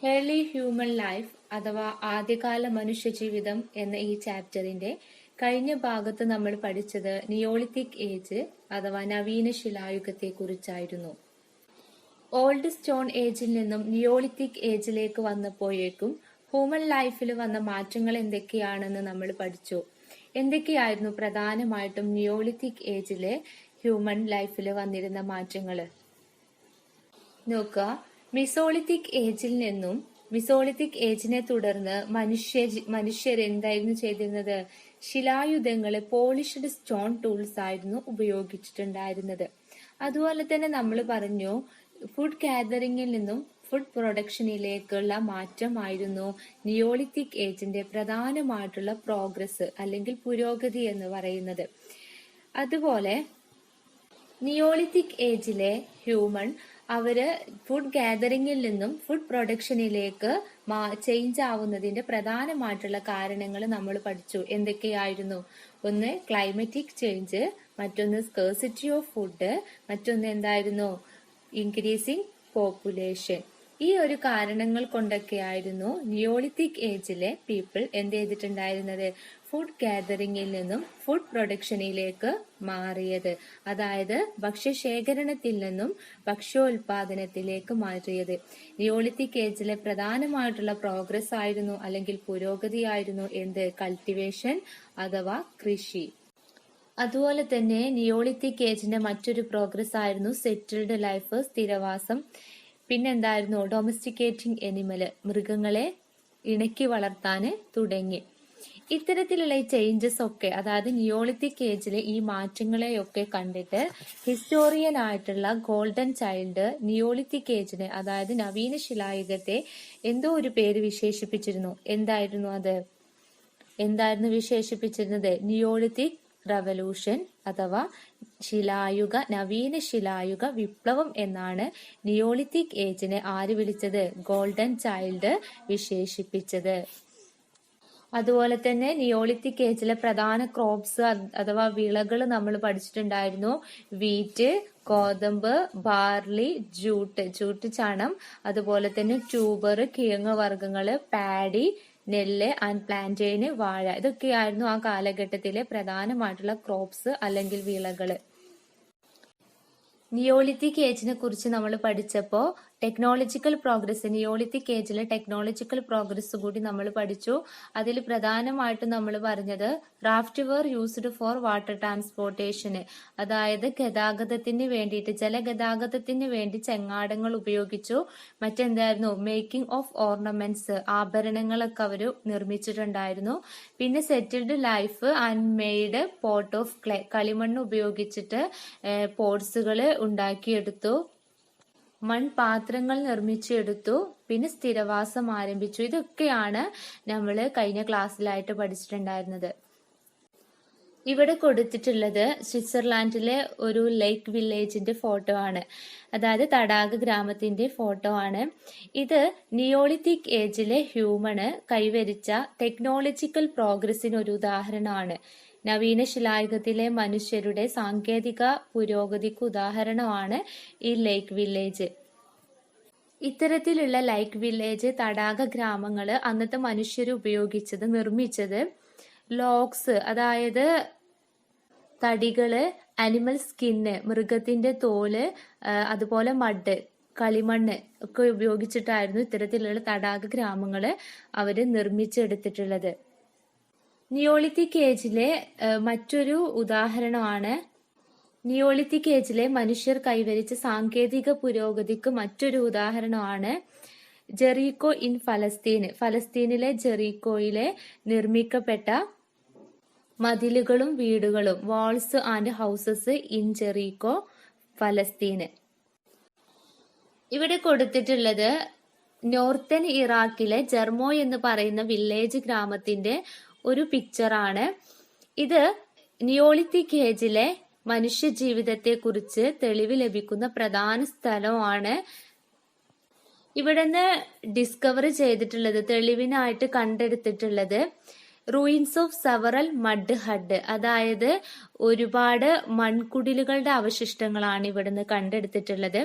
Early human life അഥവാ ആദ്യകാല മനുഷ്യജീവിതം എന്ന ഈ ചാപ്റ്ററിന്റെ കഴിഞ്ഞ ഭാഗത്ത് നമ്മൾ പഠിച്ചത് നിയോളിത്തിക് ഏജ് അഥവാ നവീന ശിലായുഗത്തെ കുറിച്ചായിരുന്നു. ഓൾഡ് സ്റ്റോൺ ഏജിൽ നിന്നും നിയോളിത്തിക് ഏജിലേക്ക് വന്നപ്പോഴേക്കും ഹ്യൂമൻ ലൈഫിൽ വന്ന മാറ്റങ്ങൾ എന്തൊക്കെയാണെന്ന് നമ്മൾ പഠിച്ചു. എന്തൊക്കെയായിരുന്നു പ്രധാനമായിട്ടും നിയോളിത്തിക് ഏജിലെ ഹ്യൂമൻ ലൈഫിൽ വന്നിരുന്ന മാറ്റങ്ങൾ നോക്കുക. മിസോളിത്തിക് ഏജിനെ തുടർന്ന് മനുഷ്യർ എന്തായിരുന്നു ചെയ്തിരുന്നത്? ശിലായുധങ്ങള് പോളിഷ്ഡ് സ്റ്റോൺ ടൂൾസ് ആയിരുന്നു ഉപയോഗിച്ചിട്ടുണ്ടായിരുന്നത്. അതുപോലെ തന്നെ നമ്മൾ പറഞ്ഞു ഫുഡ് ഗാദറിംഗിൽ നിന്നും ഫുഡ് പ്രൊഡക്ഷനിലേക്കുള്ള മാറ്റമായിരുന്നു നിയോളിത്തിക് ഏജിന്റെ പ്രധാനമായിട്ടുള്ള പ്രോഗ്രസ് അല്ലെങ്കിൽ പുരോഗതി എന്ന് പറയുന്നത്. അതുപോലെ നിയോളിത്തിക് ഏജിലെ ഹ്യൂമൻ അവര് ഫുഡ് ഗാദറിംഗിൽ നിന്നും ഫുഡ് പ്രൊഡക്ഷനിലേക്ക് ചേഞ്ച് ആവുന്നതിന്റെ പ്രധാനമായിട്ടുള്ള കാരണങ്ങൾ നമ്മൾ പഠിച്ചു. എന്തൊക്കെയായിരുന്നു? ഒന്ന് ക്ലൈമറ്റിക് ചേഞ്ച്, മറ്റൊന്ന് സ്കേഴ്സിറ്റി ഓഫ് ഫുഡ്, മറ്റൊന്ന് എന്തായിരുന്നു? Increasing population. ഈ ഒരു കാരണങ്ങൾ കൊണ്ടൊക്കെയായിരുന്നു നിയോളിത്തിക് ഏജിലെ പീപ്പിൾ എന്ത് ചെയ്തിട്ടുണ്ടായിരുന്നത്? ഫുഡ് ഗാദറിംഗിൽ നിന്നും ഫുഡ് പ്രൊഡക്ഷനിലേക്ക് മാറിയത്. അതായത് ഭക്ഷ്യശേഖരണത്തിൽ നിന്നും ഭക്ഷ്യോൽപാദനത്തിലേക്ക് മാറിയത്. നിയോളിത്തിക് ഏജിലെ പ്രധാനമായിട്ടുള്ള പ്രോഗ്രസ് ആയിരുന്നു അല്ലെങ്കിൽ പുരോഗതിയായിരുന്നു എന്ത്? കൾട്ടിവേഷൻ അഥവാ കൃഷി. അതുപോലെ തന്നെ നിയോളിത്തിക് ഏജിന്റെ മറ്റൊരു പ്രോഗ്രസ് ആയിരുന്നു സെറ്റിൽഡ് ലൈഫ്, സ്ഥിരവാസം. പിന്നെന്തായിരുന്നു? ഡൊമസ്റ്റിക്കേറ്റിംഗ് എനിമല്, മൃഗങ്ങളെ ഇണക്കി വളർത്താന് തുടങ്ങി. ഇത്തരത്തിലുള്ള ഈ ചേഞ്ചസ് ഒക്കെ, അതായത് നിയോളിത്തിക് ഏജിലെ ഈ മാറ്റങ്ങളെയൊക്കെ കണ്ടിട്ട് ഹിസ്റ്റോറിയൻ ആയിട്ടുള്ള ഗോൾഡൻ ചൈൽഡ് നിയോളിത്തിക് ഏജിനെ, അതായത് നവീന ശിലായുഗത്തെ എന്തോ ഒരു പേര് വിശേഷിപ്പിച്ചിരുന്നു. എന്തായിരുന്നു അത്? എന്തായിരുന്നു വിശേഷിപ്പിച്ചിരുന്നത്? നിയോളിത്തിക് റവല്യൂഷൻ അഥവാ നവീന ശിലായുഗ വിപ്ലവം എന്നാണ് നിയോളിത്തിക് ഏജിനെ ആര് വിളിച്ചത്? ഗോൾഡൻ ചൈൽഡ് വിശേഷിപ്പിച്ചത്. അതുപോലെ തന്നെ നിയോളിത്തിക് ഏജിലെ പ്രധാന ക്രോപ്സ് അഥവാ വിളകൾ നമ്മൾ പഠിച്ചിട്ടുണ്ടായിരുന്നു. വീറ്റ്, ഗോതമ്പ്, ബാർലി, ജൂട്ട് ചണം, അതുപോലെ തന്നെ ട്യൂബർ, കിഴങ്ങ് വർഗ്ഗങ്ങള്, പാഡി, നെല്ല് ആൻഡ് പ്ലാന്റെയിന്, വാഴ. ഇതൊക്കെയായിരുന്നു ആ കാലഘട്ടത്തിലെ പ്രധാനമായിട്ടുള്ള ക്രോപ്സ് അല്ലെങ്കിൽ വിളകള്. നിയോളിത്തിക് ഏജിനെ കുറിച്ച് നമ്മൾ പഠിച്ചപ്പോൾ നിയോളിത്തിക് ഏജിലെ ടെക്നോളജിക്കൽ പ്രോഗ്രസ് കൂടി നമ്മൾ പഠിച്ചു. അതിൽ പ്രധാനമായിട്ടും നമ്മൾ പറഞ്ഞത് raft were used for water ട്രാൻസ്പോർട്ടേഷന്, അതായത് ഗതാഗതത്തിന് വേണ്ടിയിട്ട്, ജലഗതാഗതത്തിന് വേണ്ടി ചെങ്ങാടങ്ങൾ ഉപയോഗിച്ചു. മറ്റെന്തായിരുന്നു? മേക്കിംഗ് ഓഫ് ഓർണമെന്റ്സ്, ആഭരണങ്ങളൊക്കെ അവർ നിർമ്മിച്ചിട്ടുണ്ടായിരുന്നു. പിന്നെ settled life and made pot of clay, കളിമണ്ണ് ഉപയോഗിച്ചിട്ട് പോട്ട്സുകൾ ഉണ്ടാക്കിയെടുത്തു. മൺപാത്രങ്ങൾ നിർമ്മിച്ചെടുത്തു. പിന്നെ സ്ഥിരവാസം ആരംഭിച്ചു. ഇതൊക്കെയാണ് നമ്മൾ കഴിഞ്ഞ ക്ലാസ്സിലായിട്ട് പഠിച്ചിട്ടുണ്ടായിരുന്നത്. ഇവിടെ കൊടുത്തിട്ടുള്ളത് സ്വിറ്റ്സർലാൻഡിലെ ഒരു ലേക്ക് വില്ലേജിന്റെ ഫോട്ടോ ആണ്, അതായത് തടാക ഗ്രാമത്തിന്റെ ഫോട്ടോ ആണ്. ഇത് നിയോളിത്തിക് ഏജിലെ ഹ്യൂമന് കൈവരിച്ച ടെക്നോളജിക്കൽ പ്രോഗ്രസിന് ഒരു ഉദാഹരണമാണ്. നവീന ശിലായുഗത്തിലെ മനുഷ്യരുടെ സാങ്കേതിക പുരോഗതിക്ക് ഉദാഹരണമാണ് ഈ ലേക്ക് വില്ലേജ്. ഇത്തരത്തിലുള്ള ലേക്ക് വില്ലേജ്, തടാക ഗ്രാമങ്ങള് അന്നത്തെ മനുഷ്യർ നിർമ്മിച്ചത് ലോഗ്സ്, അതായത് തടികള്, അനിമൽ സ്കിന്ന്, മൃഗത്തിന്റെ തോല്, അതുപോലെ മഡ്, കളിമണ്ണ് ഒക്കെ ഉപയോഗിച്ചിട്ടായിരുന്നു ഇത്തരത്തിലുള്ള തടാക ഗ്രാമങ്ങള് അവര് നിർമ്മിച്ചെടുത്തിട്ടുള്ളത്. നിയോളിത്തിക് ഏജിലെ മറ്റൊരു ഉദാഹരണമാണ്, നിയോളിത്തിക് ഏജിലെ മനുഷ്യർ കൈവരിച്ച സാങ്കേതിക പുരോഗതിക്ക് മറ്റൊരു ഉദാഹരണമാണ് ജെറീക്കോ ഇൻ ഫലസ്തീനിലെ ജെറീക്കോയിലെ നിർമ്മിക്കപ്പെട്ട മതിലുകളും വീടുകളും, walls and houses in Jericho, ഫലസ്തീന്. ഇവിടെ കൊടുത്തിട്ടുള്ളത് നോർത്തേൺ ഇറാഖിലെ ജർമോ എന്ന് പറയുന്ന വില്ലേജ് ഗ്രാമത്തിന്റെ ഒരു പിക്ചറാണ്. ഇത് നിയോളിത്തിക് ഏജിലെ മനുഷ്യ ജീവിതത്തെ കുറിച്ച് തെളിവ് ലഭിക്കുന്ന പ്രധാന സ്ഥലമാണ്. ഇവിടുന്ന് ഡിസ്കവർ ചെയ്തിട്ടുള്ളത്, തെളിവിനായിട്ട് കണ്ടെടുത്തിട്ടുള്ളത് ruins of several mud hut, അതായത് ഒരുപാട് മൺകുടിലുകളുടെ അവശിഷ്ടങ്ങളാണ് ഇവിടുന്ന് കണ്ടെടുത്തിട്ടുള്ളത്.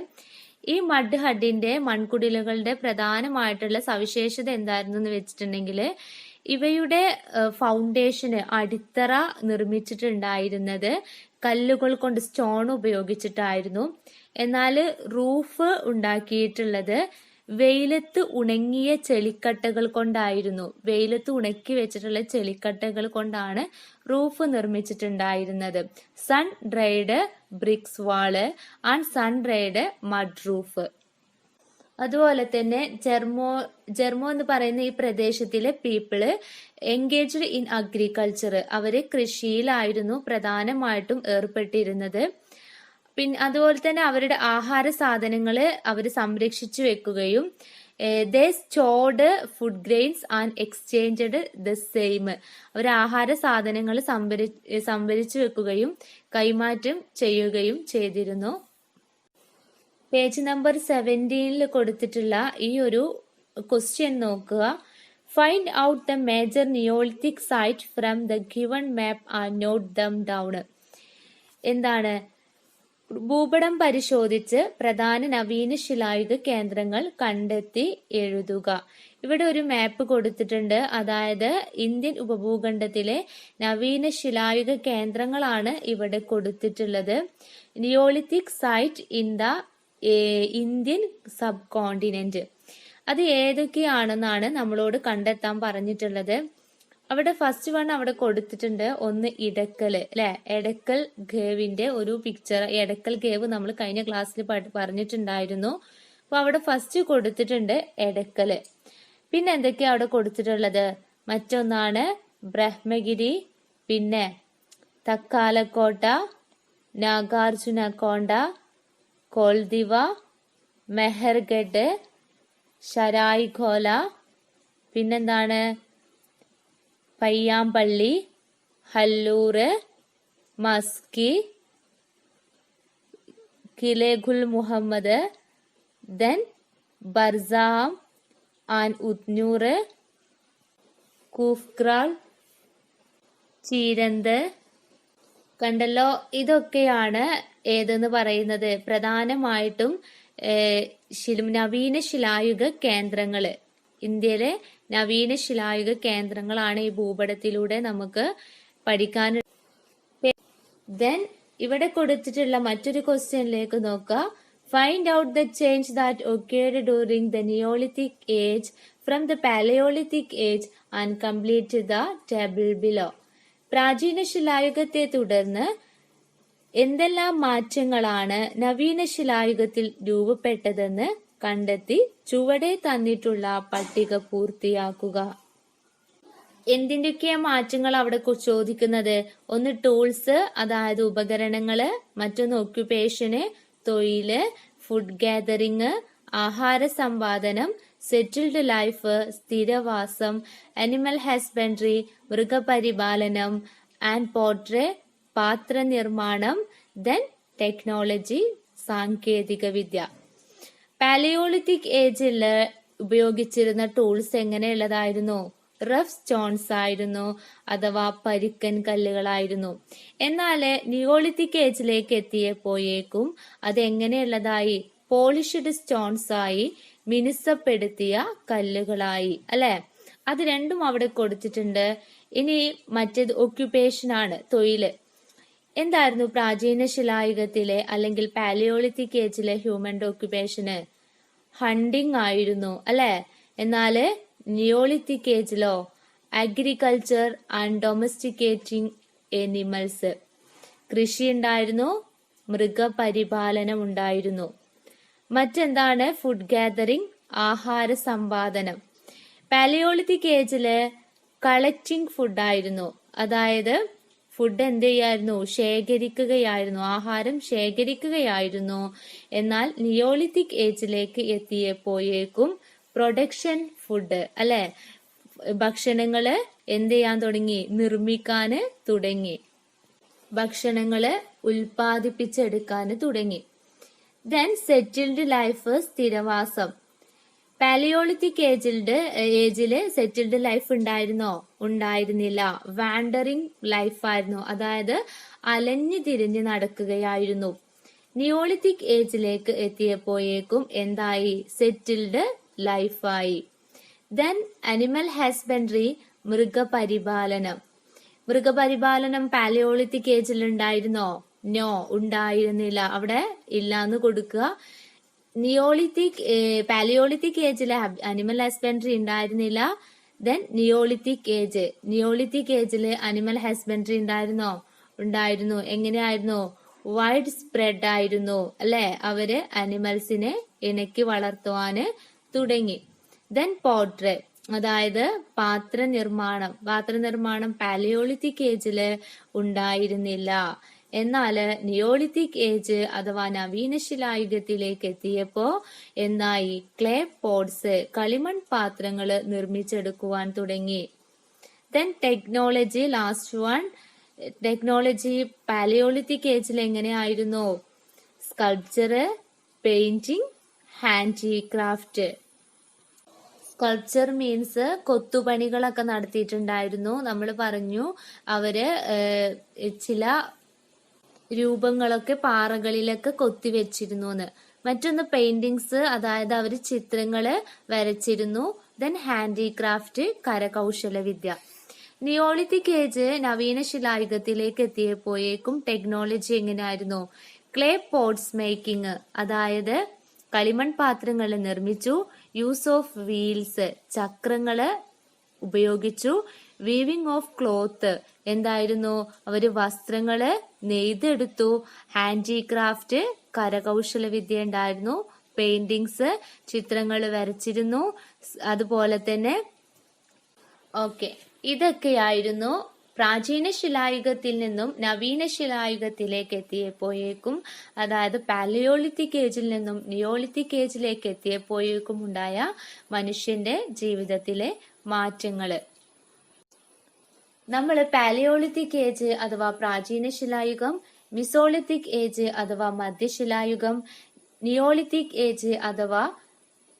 ഈ മഡ് ഹഡിന്റെ മൺകുടിലുകളുടെ പ്രധാനമായിട്ടുള്ള സവിശേഷത എന്തായിരുന്നു എന്ന് വെച്ചിട്ടുണ്ടെങ്കിൽ ഇവയുടെ ഫൗണ്ടേഷന് അടിത്തറ നിർമ്മിച്ചിട്ടുണ്ടായിരുന്നത് കല്ലുകൾ കൊണ്ട് സ്റ്റോൺ ഉപയോഗിച്ചിട്ടായിരുന്നു. എന്നാൽ റൂഫ് ഉണ്ടാക്കിയിട്ടുള്ളത് വെയിലത്ത് ഉണങ്ങിയ ചെളിക്കട്ടകൾ കൊണ്ടായിരുന്നു. വെയിലത്ത് ഉണക്കി വെച്ചിട്ടുള്ള ചെളിക്കട്ടകൾ കൊണ്ടാണ് റൂഫ് നിർമ്മിച്ചിട്ടുണ്ടായിരുന്നത്. Sun dried bricks wall and sun dried mud roof. അതുപോലെ തന്നെ ജെർമോ എന്ന് പറയുന്ന ഈ പ്രദേശത്തിലെ പീപ്പിള് എൻഗേജ്ഡ് ഇൻ അഗ്രികൾച്ചർ, അവര് കൃഷിയിലായിരുന്നു പ്രധാനമായിട്ടും ഏർപ്പെട്ടിരുന്നത്. പിന്നെ അതുപോലെ തന്നെ അവരുടെ ആഹാര സാധനങ്ങള് അവര് സംരക്ഷിച്ചു വെക്കുകയും they stored food grains and exchanged the same, അവർ ആഹാര സാധനങ്ങൾ സംഭരിച്ചു വെക്കുകയും കൈമാറ്റം ചെയ്യുകയും ചെയ്തിരുന്നു. പേജ് നമ്പർ 17 കൊടുത്തിട്ടുള്ള ഈ ഒരു ക്വസ്റ്റ്യൻ നോക്കുക. Find out the major neolithic site from the given map and note them down. എന്താണ്? ഭൂപടം പരിശോധിച്ച് പ്രധാന നവീന ശിലായുഗ കേന്ദ്രങ്ങൾ കണ്ടെത്തി എഴുതുക. ഇവിടെ ഒരു മാപ്പ് കൊടുത്തിട്ടുണ്ട്. അതായത് ഇന്ത്യൻ ഉപഭൂഖണ്ഡത്തിലെ നവീന ശിലായുഗ കേന്ദ്രങ്ങളാണ് ഇവിടെ കൊടുത്തിട്ടുള്ളത്. Neolithic site in the Indian subcontinent. അത് ഏതൊക്കെയാണെന്നാണ് നമ്മളോട് കണ്ടെത്താൻ പറഞ്ഞിട്ടുള്ളത്. അവിടെ ഫസ്റ്റ് വൺ അവിടെ കൊടുത്തിട്ടുണ്ട്. ഒന്ന് ഇടക്കല് അല്ലെ, എടക്കൽ ഗേവിന്റെ ഒരു പിക്ചർ. എടക്കൽ ഗേവ് നമ്മൾ കഴിഞ്ഞ ക്ലാസ്സിൽ പറഞ്ഞിട്ടുണ്ടായിരുന്നു. അപ്പൊ അവിടെ ഫസ്റ്റ് കൊടുത്തിട്ടുണ്ട് എടക്കല്. പിന്നെ എന്തൊക്കെയാ അവിടെ കൊടുത്തിട്ടുള്ളത്? മറ്റൊന്നാണ് ബ്രഹ്മഗിരി, പിന്നെ തക്കാലക്കോട്ട, നാഗാർജുനകൊണ്ട, കോൾദിവ, മെഹർഗഡ്, ശരായിഖോല, പിന്നെന്താണ് പയ്യാമ്പള്ളി, ഹല്ലൂറ്, മസ്കി, കിലേഗുൽ മുഹമ്മദ്, ദെൻ ബർസാം ആൻഡ് ഉത്നൂറ്, കൂഫ്ഗ്രാൾ, ചീരന്ത്. കണ്ടല്ലോ, ഇതൊക്കെയാണ് ഏതെന്ന് പറയുന്നത് പ്രധാനമായിട്ടും നവീന ശിലായുഗ കേന്ദ്രങ്ങള്. ഇന്ത്യയിലെ നവീന ശിലായുഗ കേന്ദ്രങ്ങളാണ് ഈ ഭൂപടത്തിലൂടെ നമുക്ക് പഠിക്കാൻ. ദെൻ ഇവിടെ കൊടുത്തിട്ടുള്ള മറ്റൊരു ക്വസ്റ്റ്യനിലേക്ക് നോക്കുക. Find out the change that occurred during the neolithic age from the paleolithic age and complete the table below. പ്രാചീന ശിലായുഗത്തെ തുടർന്ന് എന്തെല്ലാം മാറ്റങ്ങളാണ് നവീന ശിലായുഗത്തിൽ രൂപപ്പെട്ടതെന്ന് കണ്ടെത്തി ചുവടെ തന്നിട്ടുള്ള പട്ടിക പൂർത്തിയാക്കുക. എന്തിന്റെയൊക്കെയാ മാറ്റങ്ങൾ അവിടെ ചോദിക്കുന്നത്? ഒന്ന് ടൂൾസ്, അതായത് ഉപകരണങ്ങള്, മറ്റൊന്ന് ഒക്യുപേഷന്, തൊഴില്, ഫുഡ് ഗാദറിംഗ്, ആഹാര സമ്പാദനം, സെറ്റിൽഡ് ലൈഫ്, സ്ഥിരവാസം, അനിമൽ ഹസ്ബൻഡറി, മൃഗപരിപാലനം, ആൻഡ് പോട്രെ, പാത്ര നിർമ്മാണം, ദെൻ ടെക്നോളജി, സാങ്കേതിക വിദ്യ. പാലയോളിത്തിക് ഏജിൽ ഉപയോഗിച്ചിരുന്ന ടൂൾസ് എങ്ങനെയുള്ളതായിരുന്നു? റഫ് സ്റ്റോൺസ് ആയിരുന്നു, അഥവാ പരുക്കൻ കല്ലുകളായിരുന്നു. എന്നാൽ നിയോളിത്തിക് ഏജിലേക്ക് എത്തിയപ്പോഴേക്കും അത് എങ്ങനെയുള്ളതായി? പോളിഷ്ഡ് സ്റ്റോൺസ് ആയി, മിനുസപ്പെടുത്തിയ കല്ലുകളായി, അല്ലെ? അത് രണ്ടും അവിടെ കൊടുത്തിട്ടുണ്ട്. ഇനി മറ്റേത് ഒക്യുപേഷൻ ആണ്, തൊഴില്. എന്തായിരുന്നു പ്രാചീന ശിലായുഗത്തിലെ അല്ലെങ്കിൽ പാലിയോളിത്തിക് ഏജിലെ ഹ്യൂമന്റെ ഒക്യുപേഷന്? ഹണ്ടിങ് ആയിരുന്നു, അല്ലെ? എന്നാല് നിയോളിത്തിക് ഏജിലോ അഗ്രികൾച്ചർ ആൻഡ് ഡൊമസ്റ്റിക്കേറ്റിംഗ് എനിമൽസ്, കൃഷി ഉണ്ടായിരുന്നു, മൃഗപരിപാലനം ഉണ്ടായിരുന്നു. മറ്റെന്താണ്? ഫുഡ് ഗാദറിംഗ്, ആഹാര സമ്പാദനം. പാലിയോളിത്തിക് ഏജില് കളക്ടിങ് ഫുഡ് ആയിരുന്നു, അതായത് ഫുഡ് എന്ത് ചെയ്യായിരുന്നു? ശേഖരിക്കുകയായിരുന്നു, ആഹാരം ശേഖരിക്കുകയായിരുന്നു. എന്നാൽ നിയോളിത്തിക് ഏജിലേക്ക് എത്തിയപ്പോഴേക്കും പ്രൊഡക്ഷൻ ഫുഡ്, അല്ലെ, ഭക്ഷണങ്ങള് എന്ത് ചെയ്യാൻ തുടങ്ങി? നിർമ്മിക്കാന് തുടങ്ങി, ഭക്ഷണങ്ങള് ഉൽപ്പാദിപ്പിച്ചെടുക്കാന് തുടങ്ങി. ദെൻ സെറ്റിൽഡ് ലൈഫ്, സ്ഥിരവാസം. പാലിയോളിത്തിക് ഏജില് സെറ്റിൽഡ് ലൈഫ് ഉണ്ടായിരുന്നോ? ഉണ്ടായിരുന്നില്ല. വാണ്ടറിംഗ് ലൈഫായിരുന്നു, അതായത് അലഞ്ഞു തിരിഞ്ഞ് നടക്കുകയായിരുന്നു. നിയോളിത്തിക് ഏജിലേക്ക് എത്തിയപ്പോഴേക്കും എന്തായി? സെറ്റിൽഡ് ലൈഫായി. ദെൻ അനിമൽ ഹസ്ബൻഡറി, മൃഗപരിപാലനം പാലിയോളിത്തിക് ഏജിൽ ഉണ്ടായിരുന്നോ? നോ, ഉണ്ടായിരുന്നില്ല. അവിടെ ഇല്ലാന്ന് കൊടുക്കുക. പാലിയോളിത്തിക് ഏജിലെ അനിമൽ ഹസ്ബൻഡറി ഉണ്ടായിരുന്നില്ല. ദെൻ നിയോളിത്തിക് ഏജില് അനിമൽ ഹസ്ബൻഡറി ഉണ്ടായിരുന്നോ? ഉണ്ടായിരുന്നു. എങ്ങനെയായിരുന്നു? വൈഡ് സ്പ്രെഡ് ആയിരുന്നു അല്ലെ? അവര് അനിമൽസിനെ ഇണക്കി വളർത്തുവാന് തുടങ്ങി. ദെൻ പോട്രി, അതായത് പാത്രനിർമ്മാണം പാലിയോളിത്തിക് ഏജില് ഉണ്ടായിരുന്നില്ല. എന്നാല് നിയോളിത്തിക് ഏജ് അഥവാ നവീന ശിലായുഗത്തിലേക്ക് എത്തിയപ്പോ എന്തായി? ക്ലേ പോട്ട്സ്, കളിമൺ പാത്രങ്ങള് നിർമ്മിച്ചെടുക്കുവാൻ തുടങ്ങി. Then technology, last one. Technology paleolithic ഏജിൽ എങ്ങനെയായിരുന്നു? Sculpture, painting, handicraft. Sculpture means കൊത്തുപണികളൊക്കെ നടത്തിയിട്ടുണ്ടായിരുന്നു. നമ്മൾ പറഞ്ഞു അവര് ചില രൂപങ്ങളൊക്കെ പാറകളിലൊക്കെ കൊത്തിവെച്ചിരുന്നു എന്ന്. മറ്റൊന്ന് പെയിന്റിങ്സ്, അതായത് അവര് ചിത്രങ്ങള് വരച്ചിരുന്നു. ദെൻ ഹാൻഡിക്രാഫ്റ്റ്, കരകൗശല വിദ്യ. നിയോളിത്തിക് ഏജ് നവീന ശിലായുഗത്തിലേക്ക് എത്തിയപ്പോഴേക്കും ടെക്നോളജി എങ്ങനെയായിരുന്നു? ക്ലേ പോട്ട്സ് മേക്കിംഗ്, അതായത് കളിമൺ പാത്രങ്ങൾ നിർമ്മിച്ചു. യൂസ് ഓഫ് വീൽസ്, ചക്രങ്ങള് ഉപയോഗിച്ചു. വീവിംഗ് ഓഫ് ക്ലോത്ത്, എന്തായിരുന്നു? അവര് വസ്ത്രങ്ങള് നെയ്തെടുത്തു. ഹാൻഡിക്രാഫ്റ്റ്, കരകൗശല വിദ്യ ഉണ്ടായിരുന്നു. പെയിന്റിങ്സ്, ചിത്രങ്ങൾ വരച്ചിരുന്നു. അതുപോലെ തന്നെ ഇതൊക്കെയായിരുന്നു പ്രാചീന ശിലായുഗത്തിൽ നിന്നും നവീന ശിലായുഗത്തിലേക്ക് എത്തിയപ്പോഴേക്കും, അതായത് പാലിയോളിത്തിക് ഏജിൽ നിന്നും നിയോളിത്തിക് ഏജിലേക്ക് എത്തിയപ്പോഴേക്കും ഉണ്ടായ മനുഷ്യന്റെ ജീവിതത്തിലെ മാറ്റങ്ങള്. നമ്മൾ പാലിയോളിത്തിക് ഏജ് അഥവാ പ്രാചീന ശിലായുഗം, മിസോളിത്തിക് ഏജ് അഥവാ മധ്യശിലായുഗം, നിയോളിത്തിക് ഏജ് അഥവാ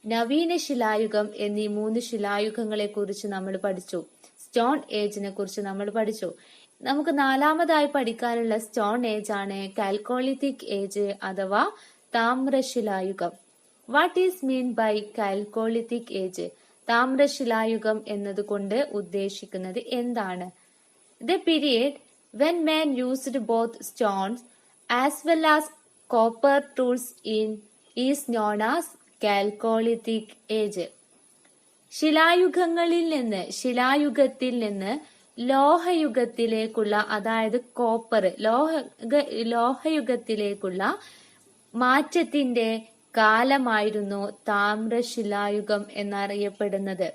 നവീന ശിലായുഗം എന്നീ 3 ശിലായുഗങ്ങളെ കുറിച്ച് നമ്മൾ പഠിച്ചു. സ്റ്റോൺ ഏജിനെ കുറിച്ച് നമ്മൾ പഠിച്ചു. നമുക്ക് 4ാമതായി പഠിക്കാനുള്ള സ്റ്റോൺ ഏജ് ആണ് കാൽക്കോളിത്തിക് ഏജ് അഥവാ താമ്രശിലായുഗം. What is mean by chalcolithic age? താമ്രശിലായുഗം എന്നതുകൊണ്ട് ഉദ്ദേശിക്കുന്നത് എന്താണ്? The period when man used both stones as well as copper tools is known as Chalcolithic age. ശിലായുഗത്തിൽ നിന്ന് ലോഹയുഗത്തിലേക്കുള്ള, അതായത് ലോഹയുഗത്തിലേക്കുള്ള മാറ്റത്തിന്റെ കാലമായിരുന്നു താമ്രശിലായുഗം എന്നറിയപ്പെടുന്നത്.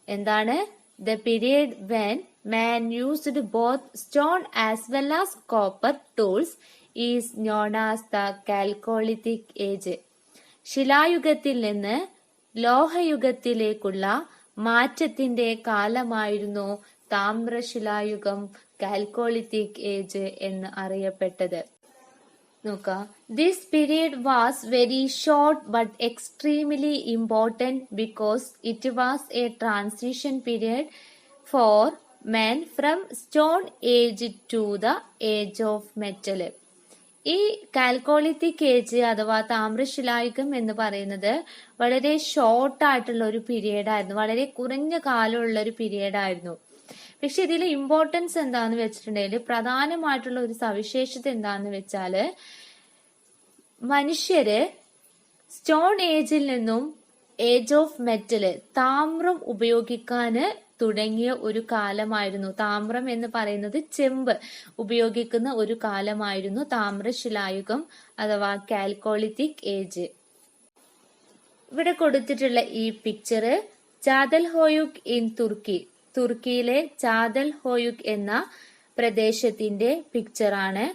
എന്താണ്? The period when man used both stone as well as copper tools is known as the Chalcolithic age. ശിലായുഗത്തിൽ നിന്ന് ലോഹയുഗത്തിലേക്കുള്ള മാറ്റത്തിന്റെ കാലമായിരുന്നു താമ്രശിലായുഗം, കാൽക്കോളിത്തിക് age എന്ന് അറിയപ്പെട്ടത്. നോക്കാം. This period was very short but extremely important because it was a transition period for man from stone age to the age of metal. ഈ കാൽക്കോളിത്തിക് age അഥവാ താമ്രശിലായുഗം എന്ന് പറയുന്നത് വളരെ ഷോർട്ട് ആയിട്ടുള്ള ഒരു പീരീഡ് ആയിരുന്നു, വളരെ കുറഞ്ഞ കാലമുള്ള ഒരു പീരീഡ് ആയിരുന്നു. പക്ഷെ ഇതിലെ ഇമ്പോർട്ടൻസ് എന്താന്ന് വെച്ചിട്ടുണ്ടെങ്കിൽ, പ്രധാനമായിട്ടുള്ള ഒരു സവിശേഷത എന്താന്ന് വെച്ചാല്, മനുഷ്യര് സ്റ്റോൺ ഏജിൽ നിന്നും ഏജ് ഓഫ് മെറ്റല്, താമ്രം ഉപയോഗിക്കാന് തുടങ്ങിയ ഒരു കാലമായിരുന്നു. താമ്രം എന്ന് പറയുന്നത് ചെമ്പ് ഉപയോഗിക്കുന്ന ഒരു കാലമായിരുന്നു താമ്രശിലായുഗം അഥവാ കാൽക്കോളിത്തിക് ഏജ്. ഇവിടെ കൊടുത്തിട്ടുള്ള ഈ പിക്ചർ ചാദൽഹോയുക് ഇൻ തുർക്കിയിലെ ചാദൽഹോയുക് എന്ന പ്രദേശത്തിന്റെ പിക്ചറാണ്.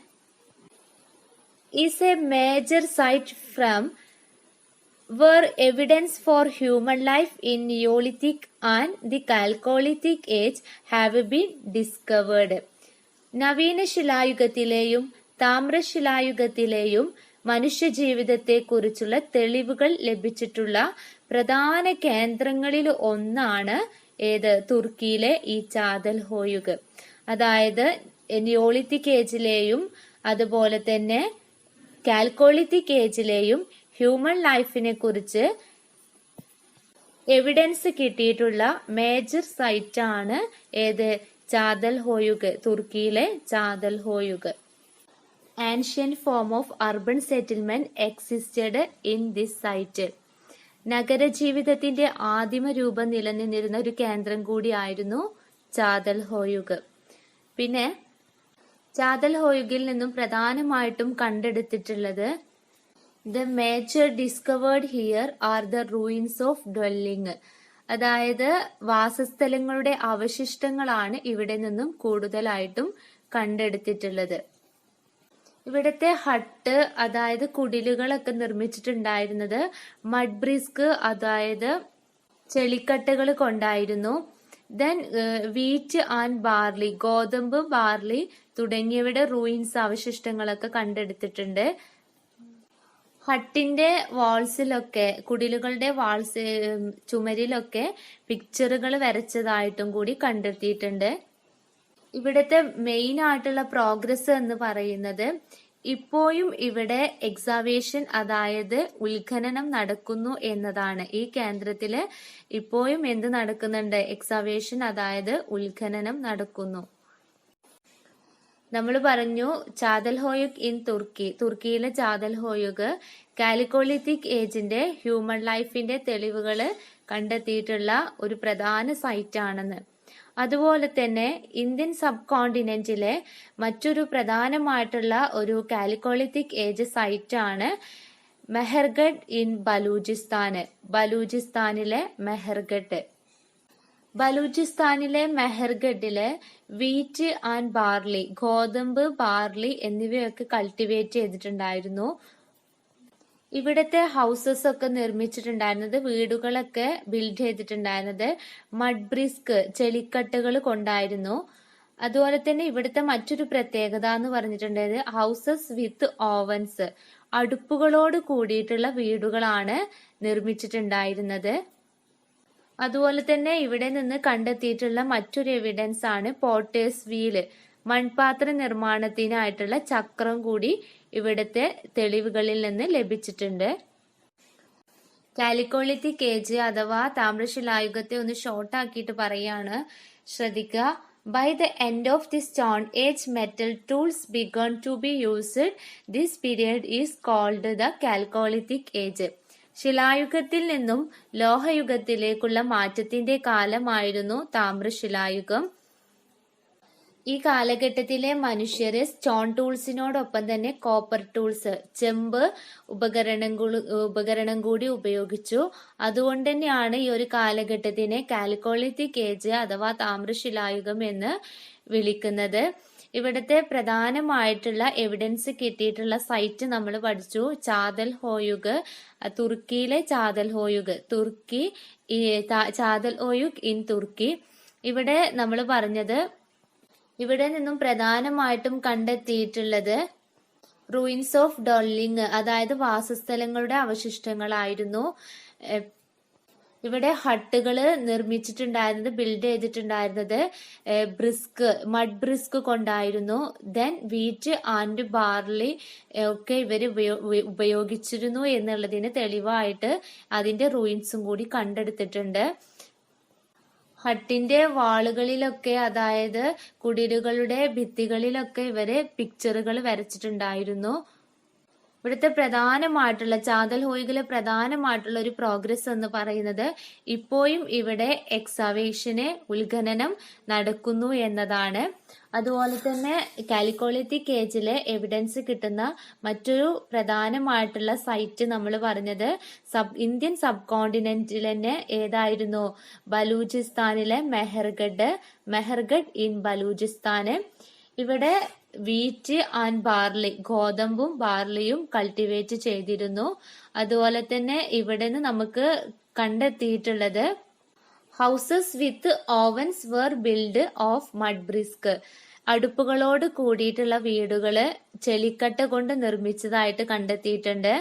Is a major site from were evidence for human life in Neolithic and the Chalcolithic age have been discovered. നവീന ശിലായുഗത്തിലെയും താമ്രശിലായുഗത്തിലെയും മനുഷ്യജീവിതത്തെ കുറിച്ചുള്ള തെളിവുകൾ ലഭിച്ചിട്ടുള്ള പ്രധാന കേന്ദ്രങ്ങളിൽ ഒന്നാണ് ഏത്? തുർക്കിയിലെ ഈ ചാദൽഹോയുഗ്. അതായത് നിയോളിത്തിക് ഏജിലെയും അതുപോലെ തന്നെ കാൽക്കോളിത്തിക് ഏജിലെയും ഹ്യൂമൻ ലൈഫിനെ കുറിച്ച് എവിഡൻസ് കിട്ടിയിട്ടുള്ള മേജർ സൈറ്റ് ആണ് ഏത്? ചാതൽഹോയുഗ്, തുർക്കിയിലെ ചാതൽഹോയുഗ്. Ancient form of urban settlement existed in this site. നഗരജീവിതത്തിന്റെ ആദിമ രൂപം നിലനിന്നിരുന്ന ഒരു കേന്ദ്രം കൂടിയായിരുന്നു ചാതൽഹോയുഗ്. പിന്നെ ചാതൽഹോയുഗിൽ നിന്നും പ്രധാനമായിട്ടും കണ്ടെടുത്തിട്ടുള്ളത് The major discovered here are the ruins of dwelling. അതായത് വാസസ്ഥലങ്ങളുടെ അവശിഷ്ടങ്ങളാണ് ഇവിടെ നിന്നും കൂടുതലായിട്ടും കണ്ടെടുത്തിട്ടുള്ളത്. ഇവിടുത്തെ ഹട്ട് അതായത് കുടിലുകളൊക്കെ നിർമ്മിച്ചിട്ടുണ്ടായിരുന്നത് മഡ് ബ്രിസ്ക് അതായത് ചെളിക്കട്ടകൾ കൊണ്ടായിരുന്നു. ദെൻ വീറ്റ് ആൻഡ് ബാർലി, ഗോതമ്പ്, ബാർലി തുടങ്ങിയവയുടെ റൂയിൻസ് അവശിഷ്ടങ്ങളൊക്കെ കണ്ടെടുത്തിട്ടുണ്ട്. ഹട്ടിന്റെ വാൾസിലൊക്കെ, കുടിലുകളുടെ വാൾസ് ചുമരിലൊക്കെ പിക്ചറുകൾ വരച്ചതായിട്ടും കൂടി കണ്ടെത്തിയിട്ടുണ്ട്. ഇവിടുത്തെ മെയിൻ ആയിട്ടുള്ള പ്രോഗ്രസ് എന്ന് പറയുന്നത് ഇപ്പോഴും ഇവിടെ എക്സാവേഷൻ അതായത് ഉത്ഖനനം നടക്കുന്നു എന്നതാണ്. ഈ കേന്ദ്രത്തില് ഇപ്പോഴും എന്ത് നടക്കുന്നുണ്ട്? എക്സാവേഷൻ അതായത് ഉത്ഖനനം നടക്കുന്നു. നമ്മൾ പറഞ്ഞു ചാതൽഹോയുഗ് ഇൻ തുർക്കി, തുർക്കിയിലെ ചാതൽഹോയുഗ് കാലിക്കോളിത്തിക് ഏജിന്റെ ഹ്യൂമൻ ലൈഫിന്റെ തെളിവുകൾ കണ്ടെത്തിയിട്ടുള്ള ഒരു പ്രധാന സൈറ്റ് ആണെന്ന്. അതുപോലെ തന്നെ ഇന്ത്യൻ സബ് കോണ്ടിനെന്റിലെ മറ്റൊരു പ്രധാനമായിട്ടുള്ള ഒരു കാലിക്കോളിത്തിക് ഏജ് സൈറ്റ് ആണ് മെഹർഗഡ് ഇൻ ബലൂചിസ്ഥാന്, ബലൂചിസ്ഥാനിലെ മെഹർഗഡ്. ബലൂചിസ്ഥാനിലെ മെഹർഗഡില് വീറ്റ് ആൻഡ് ബാർലി, ഗോതമ്പ്, ബാർലി എന്നിവയൊക്കെ കൾട്ടിവേറ്റ് ചെയ്തിട്ടുണ്ടായിരുന്നു. ഇവിടത്തെ ഹൗസസ് ഒക്കെ നിർമ്മിച്ചിട്ടുണ്ടായിരുന്നത്, വീടുകളൊക്കെ ബിൽഡ് ചെയ്തിട്ടുണ്ടായിരുന്നത് മഡ് ബ്രിസ്ക്, ചെളിക്കട്ടുകൾ കൊണ്ടായിരുന്നു. അതുപോലെ തന്നെ ഇവിടുത്തെ മറ്റൊരു പ്രത്യേകത എന്ന് പറഞ്ഞിട്ടുണ്ടായത് ഹൗസസ് വിത്ത് ഓവൻസ്, അടുപ്പുകളോട് കൂടിയിട്ടുള്ള വീടുകളാണ് നിർമ്മിച്ചിട്ടുണ്ടായിരുന്നത്. അതുപോലെ തന്നെ ഇവിടെ നിന്ന് കണ്ടെത്തിയിട്ടുള്ള മറ്റൊരു എവിഡൻസ് ആണ് പോട്ടേഴ്സ് വീല്, മൺപാത്ര നിർമ്മാണത്തിനായിട്ടുള്ള ചക്രം കൂടി ഇവിടുത്തെ തെളിവുകളിൽ നിന്ന് ലഭിച്ചിട്ടുണ്ട്. കാലിക്കോളിത്തിക് ഏജ് അഥവാ താമ്രശിലായുഗത്തെ ഒന്ന് ഷോർട്ട് ആക്കിയിട്ട് പറയാണ്, ശ്രദ്ധിക്കുക. By the end of the Stone Age, metal tools began to be used. This period is called the Chalcolithic Age. ശിലായുഗത്തിൽ നിന്നും ലോഹയുഗത്തിലേക്കുള്ള മാറ്റത്തിന്റെ കാലമായിരുന്നു താമ്രശിലായുഗം. ഈ കാലഘട്ടത്തിലെ മനുഷ്യര് സ്റ്റോൺ ടൂൾസിനോടൊപ്പം തന്നെ കോപ്പർ ടൂൾസ്, ചെമ്പ് ഉപകരണം കൂടി ഉപയോഗിച്ചു. അതുകൊണ്ട് തന്നെയാണ് ഈ ഒരു കാലഘട്ടത്തിനെ കാലിക്കോളിത്തിക് ഏജ് അഥവാ താമ്രശിലായുഗം എന്ന് വിളിക്കുന്നത്. ഇവിടുത്തെ പ്രധാനമായിട്ടുള്ള എവിഡൻസ് കിട്ടിയിട്ടുള്ള സൈറ്റ് നമ്മൾ പഠിച്ചു. ചാതൽഹോയുഗ്, തുർക്കിയിലെ ചാതൽഹോയുഗ്, തുർക്കി ചാതൽഹോയുഗ് ഇൻ തുർക്കി. ഇവിടെ നമ്മൾ പറഞ്ഞത് ഇവിടെ നിന്നും പ്രധാനമായിട്ടും കണ്ടെത്തിയിട്ടുള്ളത് റൂയിൻസ് ഓഫ് ഡൊള്ളിങ് അതായത് വാസസ്ഥലങ്ങളുടെ അവശിഷ്ടങ്ങളായിരുന്നു. ഇവിടെ ഹട്ടുകള് നിർമ്മിച്ചിട്ടുണ്ടായിരുന്നത്, ബിൽഡ് ചെയ്തിട്ടുണ്ടായിരുന്നത് മഡ് ബ്രിസ്ക് കൊണ്ടായിരുന്നു. ദെൻ വീറ്റ് ആൻഡ് ബാർലി ഒക്കെ ഇവര് ഉപയോഗിച്ചിരുന്നു എന്നുള്ളതിന് തെളിവായിട്ട് അതിന്റെ റൂയിൻസും കൂടി കണ്ടെടുത്തിട്ടുണ്ട്. ഹട്ടിന്റെ വാളുകളിലൊക്കെ അതായത് കുടിലുകളുടെ ഭിത്തികളിലൊക്കെ ഇവര് പിക്ചറുകൾ വരച്ചിട്ടുണ്ടായിരുന്നു. ഇവിടുത്തെ പ്രധാനമായിട്ടുള്ള ചാതൽഹോയുഗിലെ പ്രധാനമായിട്ടുള്ള ഒരു പ്രോഗ്രസ് എന്ന് പറയുന്നത് ഇപ്പോഴും ഇവിടെ എക്സാവേഷന് ഉത്ഖനനം നടക്കുന്നു എന്നതാണ്. അതുപോലെ തന്നെ കാലിക്കോളിത്തിക് ഏജിലെ എവിഡൻസ് കിട്ടുന്ന മറ്റൊരു പ്രധാനമായിട്ടുള്ള സൈറ്റ് നമ്മൾ പറഞ്ഞത് ഇന്ത്യൻ സബ് കോണ്ടിനെന്റിൽ തന്നെ ഏതായിരുന്നു? ബലൂചിസ്ഥാനിലെ മെഹർഗഡ് ഇൻ ബലൂചിസ്ഥാന്. ഇവിടെ വീറ്റ് ആൻഡ് ബാർലി, ഗോതമ്പും ബാർലിയും കൾട്ടിവേറ്റ് ചെയ്തിരുന്നു. അതുപോലെ തന്നെ ഇവിടെ നിന്ന് നമുക്ക് കണ്ടെത്തിയിട്ടുള്ളത് houses with ovens were build of mud bricks, അടുപ്പുകളോട് കൂടിയിട്ടുള്ള വീടുകള് ചെളിക്കട്ട കൊണ്ട് നിർമ്മിച്ചതായിട്ട് കണ്ടെത്തിയിട്ടുണ്ട്.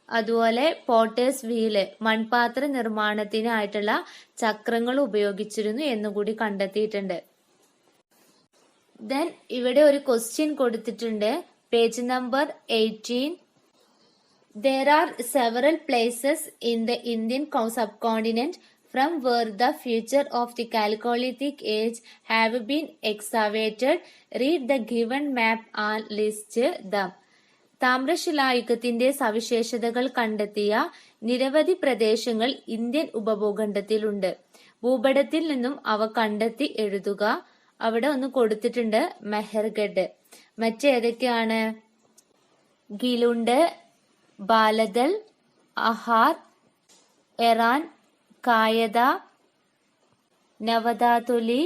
അതുപോലെ പോട്ടേഴ്സ് വീല്, മൺപാത്ര നിർമ്മാണത്തിനായിട്ടുള്ള ചക്രങ്ങൾ ഉപയോഗിച്ചിരുന്നു എന്നുകൂടി കണ്ടെത്തിയിട്ടുണ്ട്. ദെൻ ഇവിടെ ഒരു ക്വസ്റ്റ്യൻ കൊടുത്തിട്ടുണ്ട്. Page number 18. There are several places in the Indian subcontinent from where the features of the Chalcolithic age have been excavated. Read the given map and list them. താമ്രശിലായുഗത്തിന്റെ സവിശേഷതകൾ കണ്ടെത്തിയ നിരവധി പ്രദേശങ്ങൾ ഇന്ത്യൻ ഉപഭൂഖണ്ഡത്തിലുണ്ട്. ഭൂപടത്തിൽ നിന്നും അവ കണ്ടെത്തി എഴുതുക. അവിടെ ഒന്ന് കൊടുത്തിട്ടുണ്ട് മെഹർഗഡ്. മറ്റേതൊക്കെയാണ്? Gilund, Balathal, Ahar, Eran, Kayatha, Navdatoli,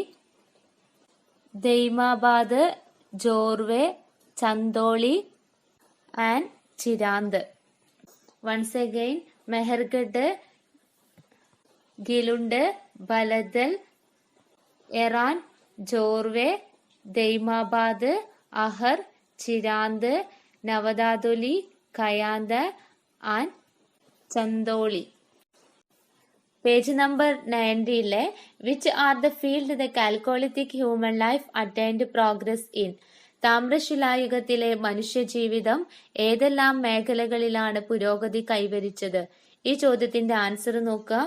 Daimabad, Jorwe, Chandoli and Chirand. Once again, Mehrgarh, Gilund, Balathal, Eran, Jorwe, Daimabad, Ahar, Chirand, Navdatoli, Kayatha and Chandoli. Page number 90 which are the field the chalcolithic human life attained progress in? താമ്രശിലായുഗത്തിലെ മനുഷ്യജീവിതം ഏതെല്ലാം മേഖലകളിലാണ് പുരോഗതി കൈവരിച്ചത്? ഈ ചോദ്യത്തിന്റെ ആൻസർ നോക്കുക.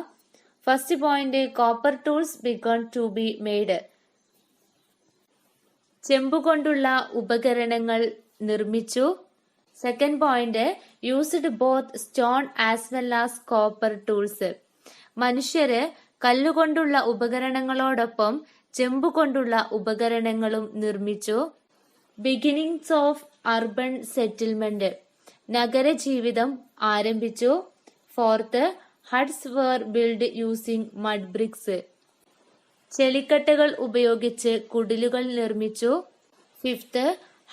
First point, copper tools begun to be made. ചെമ്പുകൊണ്ടുള്ള ഉപകരണങ്ങൾ നിർമ്മിച്ചു. Second point, used both stone as well as copper tools. മനുഷ്യര് കല്ലുകൊണ്ടുള്ള ഉപകരണങ്ങളോടൊപ്പം ചെമ്പുകൊണ്ടുള്ള ഉപകരണങ്ങളും നിർമ്മിച്ചു. Beginnings of urban settlement. നഗരജീവിതം ആരംഭിച്ചു. Fourth, huts were build using mud bricks. ചെളിക്കട്ടകൾ ഉപയോഗിച്ച് കുടിലുകൾ നിർമ്മിച്ചു. Fifth,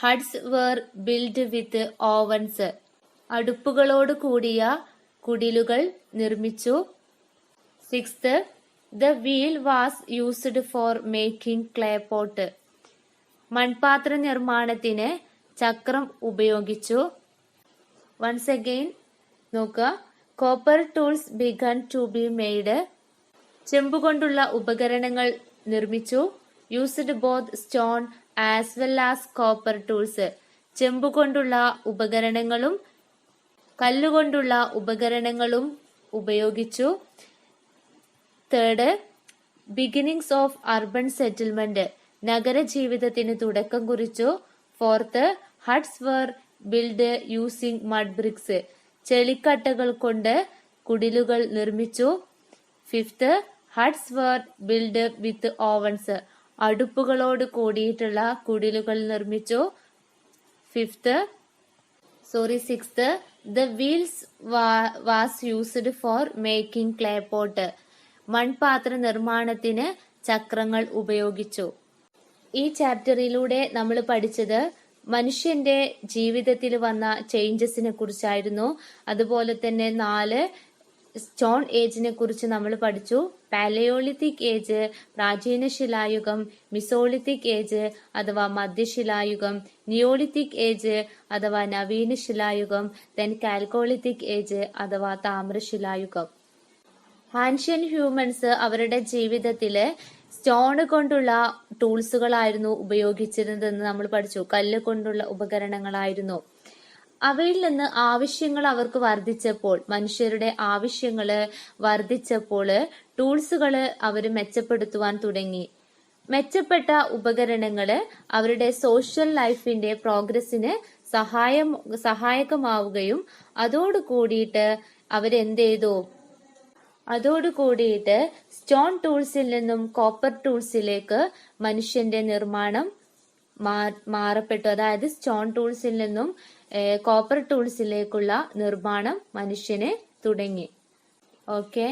huts were build with ovens. അടുപ്പുകളോട് കൂടിയ കുടിലുകൾ നിർമ്മിച്ചു. Sixth, the wheel was used for making clay pot. മൺപാത്ര നിർമ്മാണത്തിന് ചക്രം ഉപയോഗിച്ചു. വൺസ് അഗെയിൻ നോക്കുക. Copper tools begun to be made. ചെമ്പുകൊണ്ടുള്ള ഉപകരണങ്ങൾ നിർമ്മിച്ചു. Used both stone as well as copper tools. ചെമ്പുകൊണ്ടുള്ള ഉപകരണങ്ങളും കല്ലുകൊണ്ടുള്ള ഉപകരണങ്ങളും ഉപയോഗിച്ചു. Third, beginnings of urban settlement. നഗരജീവിതത്തിന് തുടക്കം കുറിച്ചു. Fourth, huts were build using mud bricks. ചെളിക്കട്ടകൾ കൊണ്ട് കുടിലുകൾ നിർമ്മിച്ചു. Fifth, huts were build with ovens. അടുപ്പുകളോട് കൂടിയിട്ടുള്ള കുടിലുകൾ നിർമ്മിച്ചു. Sixth, the wheels was used for making clay pot. മൺപാത്ര നിർമ്മാണത്തിന് ചക്രങ്ങൾ ഉപയോഗിച്ചു. ഈ ചാപ്റ്ററിലൂടെ നമ്മൾ പഠിച്ചത് മനുഷ്യന്റെ ജീവിതത്തിൽ വന്ന ചേഞ്ചസിനെ കുറിച്ചായിരുന്നു. അതുപോലെ തന്നെ 4 സ്റ്റോൺ ഏജിനെ കുറിച്ച് നമ്മൾ പഠിച്ചു. പാലയോളിത്തിക് ഏജ്, പ്രാചീന ശിലായുഗം, മിസോളിത്തിക് ഏജ് അഥവാ മധ്യശിലായുഗം, നിയോളിത്തിക് ഏജ് അഥവാ നവീന ശിലായുഗം, ദെൻ കാൽക്കോളിത്തിക് ഏജ് അഥവാ താമ്രശിലായുഗം. ആൻഷ്യൻ ഹ്യൂമൻസ് അവരുടെ ജീവിതത്തില് സ്റ്റോൺ കൊണ്ടുള്ള ടൂൾസുകളായിരുന്നു ഉപയോഗിച്ചിരുന്നതെന്ന് നമ്മൾ പഠിച്ചു. കല്ല് കൊണ്ടുള്ള ഉപകരണങ്ങളായിരുന്നു. അവയിൽ നിന്ന് ആവശ്യങ്ങൾ അവർക്ക് വർദ്ധിച്ചപ്പോൾ, മനുഷ്യരുടെ ആവശ്യങ്ങള് വർദ്ധിച്ചപ്പോൾ ടൂൾസുകള് അവര് മെച്ചപ്പെടുത്തുവാൻ തുടങ്ങി. മെച്ചപ്പെട്ട ഉപകരണങ്ങള് അവരുടെ സോഷ്യൽ ലൈഫിന്റെ പ്രോഗ്രസിന് സഹായകമാവുകയും അതോടുകൂടിയിട്ട് സ്റ്റോൺ ടൂൾസിൽ നിന്നും കോപ്പർ ടൂൾസിലേക്ക് മനുഷ്യന്റെ നിർമ്മാണം മാറപ്പെട്ടു. അതായത് സ്റ്റോൺ ടൂൾസിൽ നിന്നും കോപ്പർ ടൂൾസിലേക്കുള്ള നിർമ്മാണം മനുഷ്യന് തുടങ്ങി. ഓക്കെ.